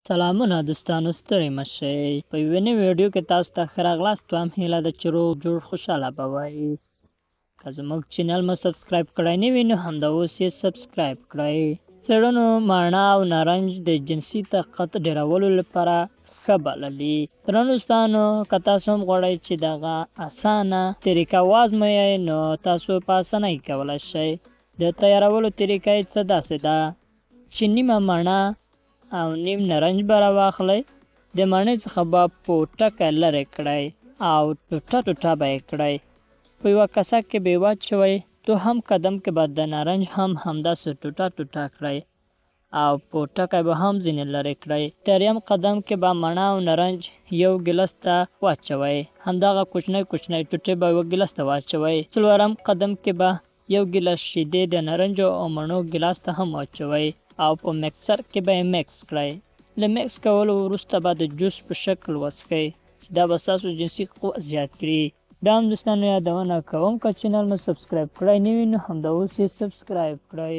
سلامونه دوستانو، ستړي مه شئ. په یوې نوې ویډیو کې تاسو ته ښه راغلاست. دویم هیله ده چې روغ جوړ خوشحاله به وئ. که زموږ چینل مو سبسکرایب کړی نه وي نو همدا اوس یې سبسکرایب کړئ. څېړنو مڼه او نارنج د جنسي طاقت ډېرولو لپاره ښه بللي. درنو دوستانو، که تاسو هم غواړئ چې دغه اسانه طریقه وازمویئ نو تاسو په اسانۍ کولی شئ. د تیارولو طریقه یې څه داسې ده چې نیمه مڼه او نیم نارنج به راواخلئ. د مڼې څخه به پوټکی لرې کړئ او ټوټه ټوټه به یې کړئ. په یوه کاسه کې به یې واچوئ. دوهم قدم کې به د نارنج هم همداسې ټوټه ټوټه کړئ او پوټکی به هم ځینې لرې کړئ. دریم قدم کې به مڼه او نارنج یو ګیلاس ته واچوئ. همدغه کوچنۍ کوچنۍ ټوټې به یوه ګیلاس ته واچوئ. څلورم قدم کې به یو ګیلاس شیدې د نارنجو او مڼو ګیلاس ته هم واچوئ او په مکسر کې به یې مکس کړئ. له مکس کولو وروسته به د جوس په شکل وڅښئ. دا به ستاسو جنسي قوت زیات کړي. دا هم دوستانو یادونه کوم که چینل مو سبسکرایب کړی نه وي نو همدا اوس یې سبسکرایب کړئ.